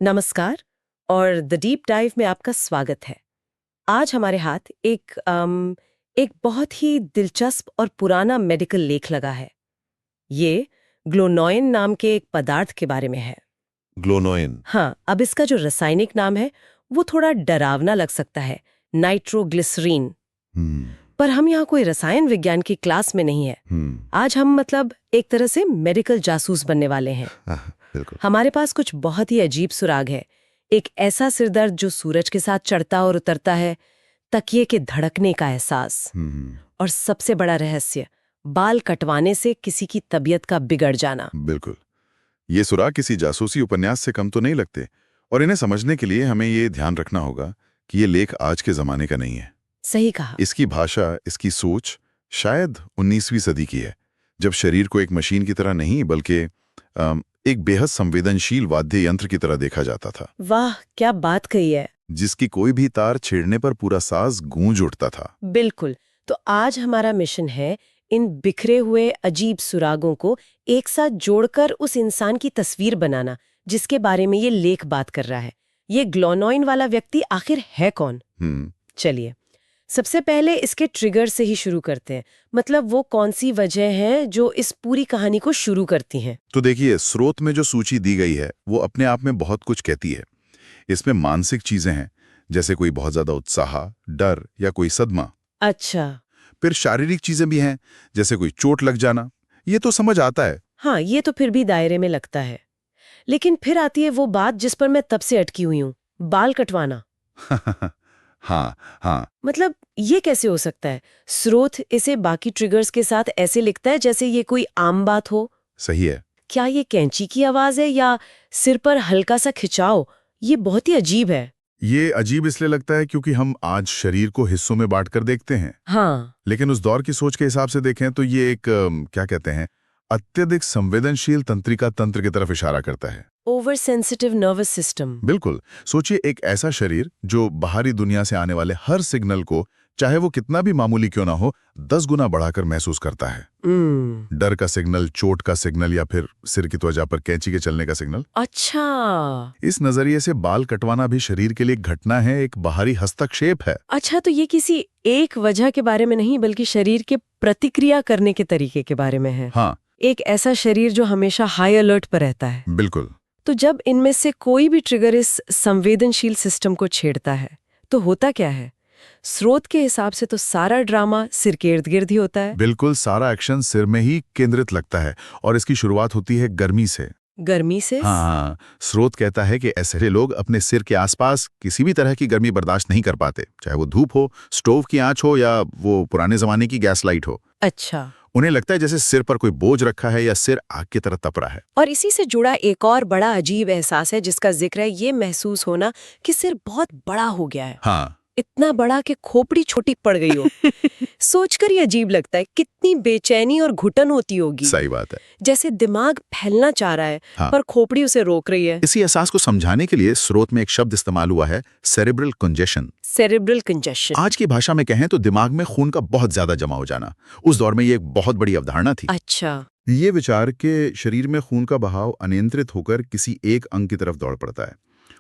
नमस्कार और the deep dive में आपका स्वागत है। आज हमारे हाथ एक बहुत ही दिलचस्प और पुराना मेडिकल लेख लगा है। ये ग्लोनोइन नाम के एक पदार्थ के बारे में है। ग्लोनोइन। हाँ, अब इसका जो रासायनिक नाम है वो थोड़ा डरावना लग सकता है, नाइट्रोग्लिसरीन। पर हम यहाँ कोई रसायन विज्ञान की क्लास में नहीं है। आज हम एक तरह से मेडिकल जासूस बनने वाले हैं। बिल्कुल। हमारे पास कुछ बहुत ही अजीब सुराग है। एक ऐसा सिरदर्द जो सूरज के साथ चढ़ता और उतरता है, तकिए के धड़कने का एहसास, और सबसे बड़ा रहस्य, बाल कटवाने से किसी की तबीयत का बिगड़ जाना। बिल्कुल। ये सुराग किसी जासूसी उपन्यास से कम तो नहीं लगते, और इन्हें समझने के लिए हमें ये ध्यान रखना होगा कि ये लेख आज के जमाने का नहीं है। सही कहा। इसकी भाषा, इसकी सोच शायद 19वीं सदी की है, जब शरीर को एक मशीन की तरह नहीं बल्कि एक बेहद संवेदनशील वाद्य यंत्र की तरह देखा जाता था। वाह, क्या बात कही है। जिसकी कोई भी तार छेड़ने पर पूरा साज गूंज उठता था। बिल्कुल। तो आज हमारा मिशन है इन बिखरे हुए अजीब सुरागों को एक साथ जोड़कर उस इंसान की तस्वीर बनाना जिसके बारे में ये लेख बात कर रहा है। ये ग्लोनोइन वाला व्यक्ति आखिर है कौन? चलिए, सबसे पहले इसके ट्रिगर से ही शुरू करते हैं। वो कौन सी वजह है जो इस पूरी कहानी को शुरू करती हैं? तो देखिए, स्रोत में जो सूची दी गई है वो अपने आप में बहुत कुछ कहती है। इसमें मानसिक चीजें हैं, जैसे कोई बहुत ज्यादा उत्साह, डर या कोई सदमा। अच्छा। फिर शारीरिक चीजें भी हैं, जैसे कोई चोट लग जाना। ये तो समझ आता है। हाँ, ये तो फिर भी दायरे में लगता है। लेकिन फिर आती है वो बात जिस पर मैं तब से अटकी हुई हूँ, बाल कटवाना। हाँ। ये कैसे हो सकता है? स्रोत इसे बाकी ट्रिगर्स के साथ ऐसे लिखता है जैसे ये कोई आम बात हो। सही है। क्या ये कैंची की आवाज है या सिर पर हल्का सा खिंचाव? ये बहुत ही अजीब है। ये अजीब इसलिए लगता है क्योंकि हम आज शरीर को हिस्सों में बांटकर देखते हैं। हाँ। लेकिन उस दौर की सोच के हिसाब से देखें तो ये एक क्या कहते हैं, अत्यधिक संवेदनशील तंत्रिका तंत्र की तरफ इशारा करता है। Over sensitive nervous system. बिल्कुल। सोचिए, एक ऐसा शरीर जो बाहरी दुनिया से आने वाले हर सिग्नल को, चाहे वो कितना भी मामूली क्यों ना हो, 10 गुना बढ़ाकर महसूस करता है। डर का सिग्नल, चोट का सिग्नल या फिर सिर की त्वचा पर कैंची के चलने का सिग्नल। अच्छा। इस नजरिए से बाल कटवाना भी शरीर के लिए एक घटना है, एक बाहरी हस्तक्षेप है। अच्छा, तो ये किसी एक वजह के बारे में नहीं बल्कि शरीर के प्रतिक्रिया करने के तरीके के बारे में है। हाँ। एक ऐसा शरीर जो हमेशा हाई अलर्ट पर रहता है। बिल्कुल। तो जब इनमें से कोई भी ट्रिगर इस संवेदनशील सिस्टम को छेड़ता है तो होता क्या है? स्रोत के हिसाब से तो सारा ड्रामा सिर के इर्द गिर्द ही होता है। बिल्कुल, सारा एक्शन सिर में ही केंद्रित लगता है, और इसकी शुरुआत होती है गर्मी से। गर्मी से? हाँ। स्रोत कहता है कि ऐसे लोग अपने सिर के आसपास किसी भी तरह की गर्मी बर्दाश्त नहीं कर पाते, चाहे वो धूप हो, स्टोव की आंच हो या वो पुराने जमाने की गैस लाइट हो। अच्छा। उन्हें लगता है जैसे सिर पर कोई बोझ रखा है या सिर आग की तरह तप रहा है। और इसी से जुड़ा एक और बड़ा अजीब एहसास है जिसका जिक्र है ये महसूस होना कि सिर बहुत बड़ा हो गया है। हाँ। इतना बड़ा कि खोपड़ी छोटी पड़ गई हो। सोचकर ही अजीब लगता है कितनी बेचैनी और घुटन होती होगी। सही बात है। जैसे दिमाग फैलना चाह रहा है, हाँ। पर खोपड़ी उसे रोक रही है। इसी एहसास को समझाने के लिए स्रोत में एक शब्द इस्तेमाल हुआ है, सेरेब्रल कंजेशन। Cerebral congestion. आज की भाषा में कहें तो दिमाग में खून का बहुत ज्यादा जमा हो जाना। उस दौर में ये एक बहुत बड़ी अवधारणा थी। अच्छा। ये विचार के शरीर में खून का बहाव अनियंत्रित होकर किसी एक अंग की तरफ दौड़ पड़ता है,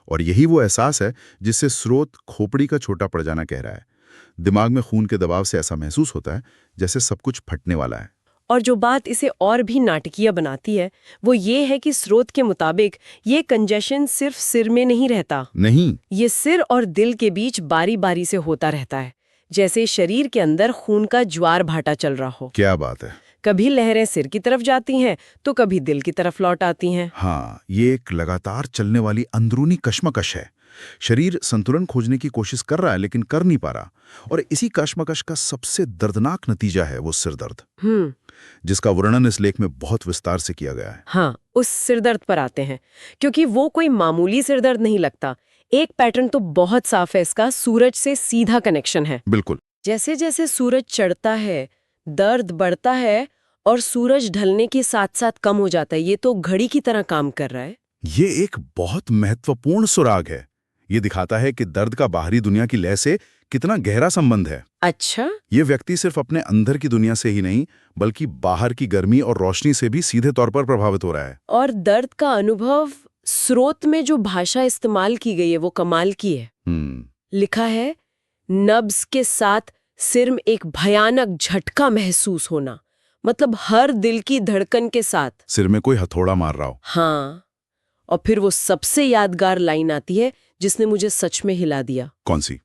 और यही वो एहसास है जिससे स्रोत खोपड़ी का छोटा पड़ जाना कह रहा है। दिमाग में खून के दबाव से ऐसा महसूस होता है जैसे सब कुछ फटने वाला है। और जो बात इसे और भी नाटकीय बनाती है वो ये है कि स्रोत के मुताबिक ये कंजेशन सिर्फ सिर में नहीं रहता। नहीं, ये सिर और दिल के बीच बारी बारी से होता रहता है, जैसे शरीर के अंदर खून का ज्वार भाटा चल रहा हो। क्या बात है। कभी लहरें सिर की तरफ जाती हैं तो कभी दिल की तरफ लौट आती हैं। हाँ, ये एक लगातार चलने वाली अंदरूनी कश्मकश है। शरीर संतुलन खोजने की कोशिश कर रहा है लेकिन कर नहीं पा रहा, और इसी कश्मकश का सबसे दर्दनाक नतीजा है वो सिरदर्द, जिसका वर्णन इस लेख में बहुत विस्तार से किया गया है। हाँ, उस सिरदर्द पर आते हैं, क्योंकि वो कोई मामूली सिरदर्द नहीं लगता। एक पैटर्न तो बहुत साफ है इसका, सूरज से सीधा कनेक्शन है। बिल्कुल। जैसे जैसे सूरज चढ़ता है दर्द बढ़ता है, और सूरज ढलने के साथ साथ कम हो जाता है। ये तो घड़ी की तरह काम कर रहा है। ये एक बहुत महत्वपूर्ण सुराग है। ये दिखाता है कि दर्द का बाहरी दुनिया की लय से कितना गहरा संबंध है। अच्छा। ये व्यक्ति सिर्फ अपने अंदर की दुनिया से ही नहीं बल्कि बाहर की गर्मी और रोशनी से भी सीधे तौर पर प्रभावित हो रहा है। और दर्द का अनुभव स्रोत में जो भाषा इस्तेमाल की गई है वो कमाल की है। लिखा है, नब्ज के साथ सिर में एक भयानक झटका महसूस होना, मतलब हर दिल की धड़कन के साथ सिर में कोई हथौड़ा मार रहा हो। हाँ, और फिर वो सबसे यादगार लाइन आती है जिसने मुझे सच में हिला दिया। कौन सी?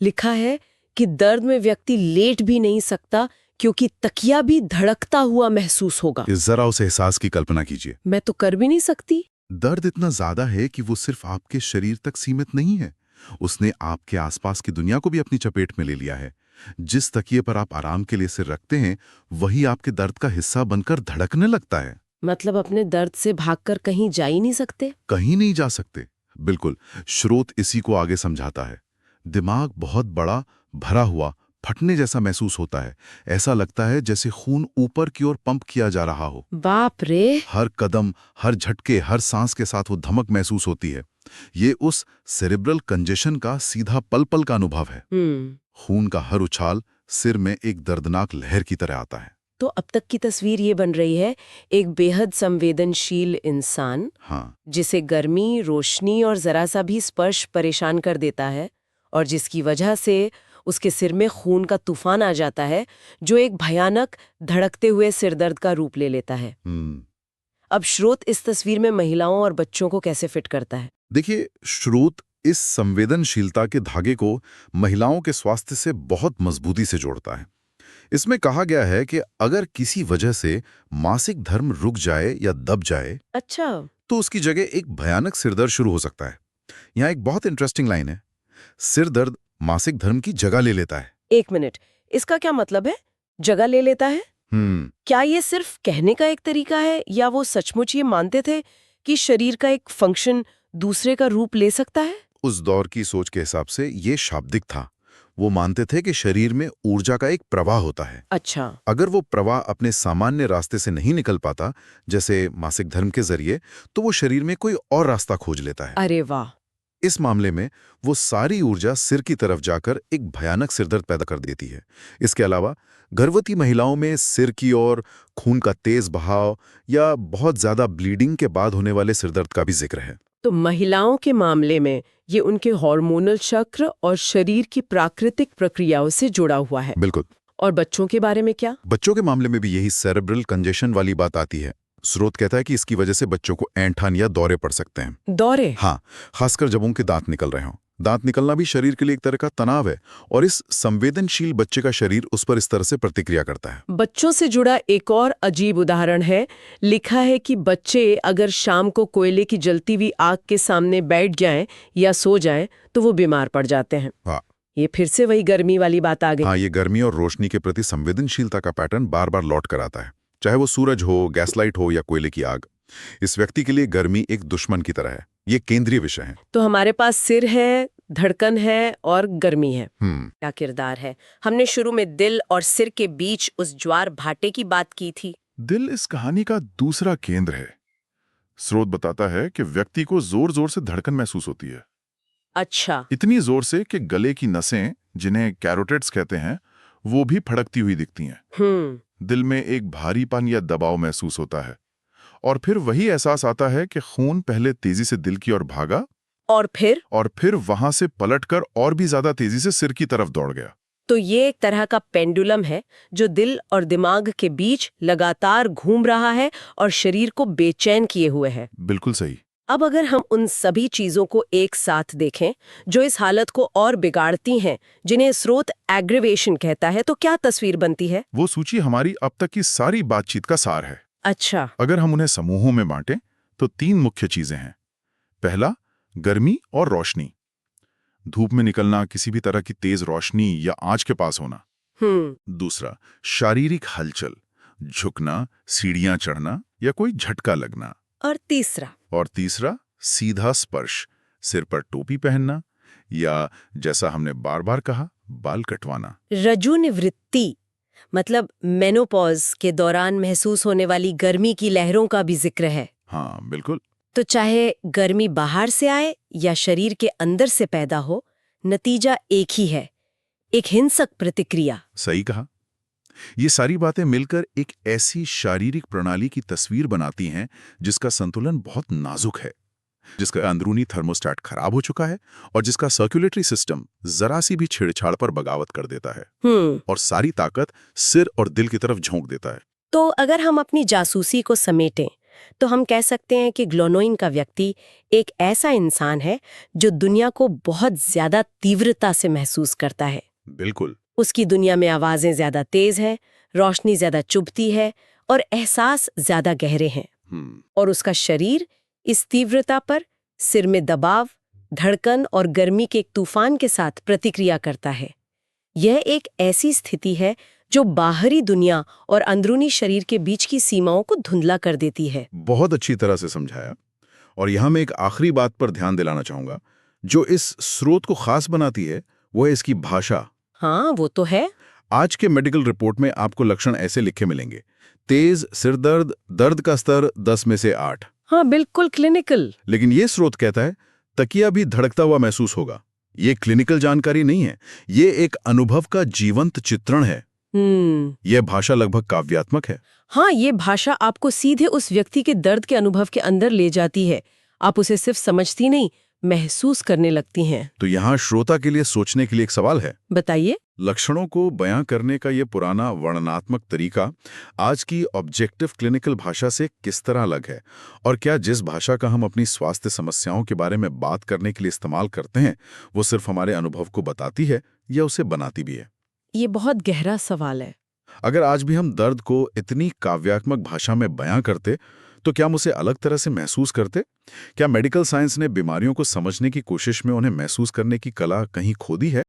लिखा है कि दर्द में व्यक्ति लेट भी नहीं सकता क्योंकि तकिया भी धड़कता हुआ महसूस होगा। जरा उस एहसास की कल्पना कीजिए। मैं तो कर भी नहीं सकती। दर्द इतना ज्यादा है कि वो सिर्फ आपके शरीर तक सीमित नहीं है, उसने आपके आसपास की दुनिया को भी अपनी चपेट में ले लिया है। जिस तकिए पर आप आराम के लिए सिर रखते हैं वही आपके दर्द का हिस्सा बनकर धड़कने लगता है। मतलब अपने दर्द से भागकर कहीं जा ही नहीं सकते? कहीं नहीं जा सकते। बिल्कुल, स्रोत इसी को आगे समझाता है। दिमाग बहुत बड़ा, भरा हुआ, फटने जैसा महसूस होता है। ऐसा लगता है जैसे खून ऊपर की ओर पंप किया जा रहा हो। बाप रे! हर कदम, हर झटके, हर सांस के साथ वो धमक महसूस होती है। ये उस सेरेब्रल कंजेशन का सीधा पल पल का अनुभव है। खून का हर उछाल सिर में एक दर्दनाक लहर की तरह आता है। तो अब तक की तस्वीर ये बन रही है, एक बेहद संवेदनशील इंसान, हाँ, जिसे गर्मी, रोशनी और जरा सा भी स्पर्श परेशान कर देता है और जिसकी वजह से उसके सिर में खून का तूफान आ जाता है जो एक भयानक धड़कते हुए सिरदर्द का रूप ले लेता है। अब स्रोत इस तस्वीर में महिलाओं और बच्चों को कैसे फिट करता है? देखिए, स्रोत इस संवेदनशीलता के धागे को महिलाओं के स्वास्थ्य से बहुत मजबूती से जोड़ता है। इसमें कहा गया है कि अगर किसी वजह से मासिक धर्म रुक जाए या दब जाए, अच्छा, तो उसकी जगह एक भयानक सिरदर्द शुरू हो सकता है। यहाँ एक बहुत इंटरेस्टिंग लाइन है, सिरदर्द मासिक धर्म की जगह ले लेता है। एक मिनट, इसका क्या मतलब है, जगह ले लेता है? क्या ये सिर्फ कहने का एक तरीका है या वो सचमुच ये मानते थे कि शरीर का एक फंक्शन दूसरे का रूप ले सकता है? उस दौर की सोच के हिसाब से ये शाब्दिक था। वो मानते थे कि शरीर में ऊर्जा का एक प्रवाह होता है। अच्छा। अगर वो प्रवाह अपने सामान्य रास्ते से नहीं निकल पाता, जैसे मासिक धर्म के जरिए, तो वो शरीर में कोई और रास्ता खोज लेता है। अरे वाह! इस मामले में वो सारी ऊर्जा सिर की तरफ जाकर एक भयानक सिरदर्द पैदा कर देती है। इसके अलावा गर्भवती महिलाओं में सिर की ओर खून का तेज बहाव या बहुत ज्यादा ब्लीडिंग के बाद होने वाले सिरदर्द का भी जिक्र है। तो महिलाओं के मामले में ये उनके हार्मोनल चक्र और शरीर की प्राकृतिक प्रक्रियाओं से जुड़ा हुआ है। बिल्कुल। और बच्चों के बारे में क्या? बच्चों के मामले में भी यही सेरेब्रल कंजेशन वाली बात आती है। स्रोत कहता है कि इसकी वजह से बच्चों को ऐंठन या दौरे पड़ सकते हैं। दौरे? हाँ, खासकर जब उनके दांत निकल रहे हों। दांत निकलना भी शरीर के लिए एक तरह का तनाव है और इस संवेदनशील बच्चे का शरीर उस पर इस तरह से प्रतिक्रिया करता है। बच्चों से जुड़ा एक और अजीब उदाहरण है। लिखा है कि बच्चे अगर शाम को कोयले की जलती हुई आग के सामने बैठ जाएं या सो जाएं तो वो बीमार पड़ जाते हैं। हाँ, ये फिर से वही गर्मी वाली बात आ गई। हाँ, ये गर्मी और रोशनी के प्रति संवेदनशीलता का पैटर्न बार बार लौट कर आता है, चाहे वो सूरज हो, गैसलाइट हो या कोयले की आग। इस व्यक्ति के लिए गर्मी एक दुश्मन की तरह है। ये केंद्रीय विषय है। तो हमारे पास सिर है, धड़कन है और गर्मी है। क्या किरदार है? हमने शुरू में दिल और सिर के बीच उस ज्वार भाटे की बात की थी। दिल इस कहानी का दूसरा केंद्र है। स्रोत बताता है कि व्यक्ति को जोर जोर से धड़कन महसूस होती है। अच्छा। इतनी जोर से कि गले की नसें, जिन्हें कैरोटिड्स कहते हैं, वो भी फड़कती हुई दिखती हैं। दिल में एक भारीपन या दबाव महसूस होता है और फिर वही एहसास आता है कि खून पहले तेजी से दिल की ओर भागा और फिर वहां से पलटकर और भी ज्यादा तेजी से सिर की तरफ दौड़ गया। तो ये एक तरह का पेंडुलम है जो दिल और दिमाग के बीच लगातार घूम रहा है और शरीर को बेचैन किए हुए है। बिल्कुल सही। अब अगर हम उन सभी चीजों को एक साथ देखें जो इस हालत को और बिगाड़ती हैं, जिन्हें स्रोत एग्रीवेशन कहता है, तो क्या तस्वीर बनती है? वो सूची हमारी अब तक की सारी बातचीत का सार है। अच्छा। अगर हम उन्हें समूहों में बांटें तो 3 मुख्य चीजें हैं। पहला, गर्मी और रोशनी। धूप में निकलना, किसी भी तरह की तेज रोशनी या आंच के पास होना। दूसरा, शारीरिक हलचल, झुकना, सीढ़ियां चढ़ना या कोई झटका लगना। और तीसरा, सीधा स्पर्श, सिर पर टोपी पहनना या जैसा हमने बार बार कहा, बाल कटवाना। रजोनिवृत्ति मतलब मेनोपॉज के दौरान महसूस होने वाली गर्मी की लहरों का भी जिक्र है। हाँ, बिल्कुल। तो चाहे गर्मी बाहर से आए या शरीर के अंदर से पैदा हो, नतीजा एक ही है, एक हिंसक प्रतिक्रिया। सही कहा। ये सारी बातें मिलकर एक ऐसी शारीरिक प्रणाली की तस्वीर बनाती हैं जिसका संतुलन बहुत नाजुक है। जिसका अंदरूनी थर्मोस्टेट खराब हो चुका है और जिसका सर्कुलेटरी सिस्टम जरा सी भी छेड़छाड़ पर बगावत कर देता है और सारी ताकत सिर और दिल की तरफ झोंक देता है। तो अगर हम अपनी जासूसी को समेटें तो हम कह सकते हैं कि ग्लोनोइन का व्यक्ति एक ऐसा इंसान है जो दुनिया को बहुत ज्यादा तीव्रता से महसूस करता है। बिल्कुल। उसकी दुनिया में आवाजें ज्यादा तेज हैं, रोशनी ज्यादा चुभती है और एहसास ज्यादा गहरे हैं। और उसका शरीर इस तीव्रता पर सिर में दबाव, धड़कन और गर्मी के एक तूफान के साथ प्रतिक्रिया करता है। यह एक ऐसी स्थिति है जो बाहरी दुनिया और अंदरूनी शरीर के बीच की सीमाओं को धुंधला कर देती है। बहुत अच्छी तरह से समझाया। और यहां मैं एक आखिरी बात पर ध्यान दिलाना चाहूंगा जो इस स्रोत को खास बनाती है, वो है इसकी भाषा। हाँ, वो तो है। आज के मेडिकल रिपोर्ट में आपको लक्षण ऐसे लिखे मिलेंगे: तेज सिरदर्द, दर्द का स्तर 10 में से 8। हाँ, बिल्कुल क्लिनिकल। लेकिन ये स्रोत कहता है तकिया भी धड़कता हुआ महसूस होगा। ये क्लिनिकल जानकारी नहीं है, ये एक अनुभव का जीवंत चित्रण है। यह भाषा लगभग काव्यात्मक है। हाँ, ये भाषा आपको सीधे उस व्यक्ति के दर्द के अनुभव के अंदर ले जाती है। आप उसे सिर्फ समझती नहीं, महसूस करने लगती हैं। तो यहाँ श्रोता के लिए सोचने के लिए एक सवाल है। बताइए। लक्षणों को बयां करने का ये पुराना वर्णनात्मक तरीका आज की ऑब्जेक्टिव क्लिनिकल भाषा से किस तरह अलग है, और क्या जिस भाषा का हम अपनी स्वास्थ्य समस्याओं के बारे में बात करने के लिए इस्तेमाल करते हैं वो सिर्फ हमारे अनुभव को बताती है या उसे बनाती भी है? ये बहुत गहरा सवाल है। अगर आज भी हम दर्द को इतनी काव्यात्मक भाषा में बयां करते तो क्या हम उसे अलग तरह से महसूस करते? क्या मेडिकल साइंस ने बीमारियों को समझने की कोशिश में उन्हें महसूस करने की कला कहीं खो दी है?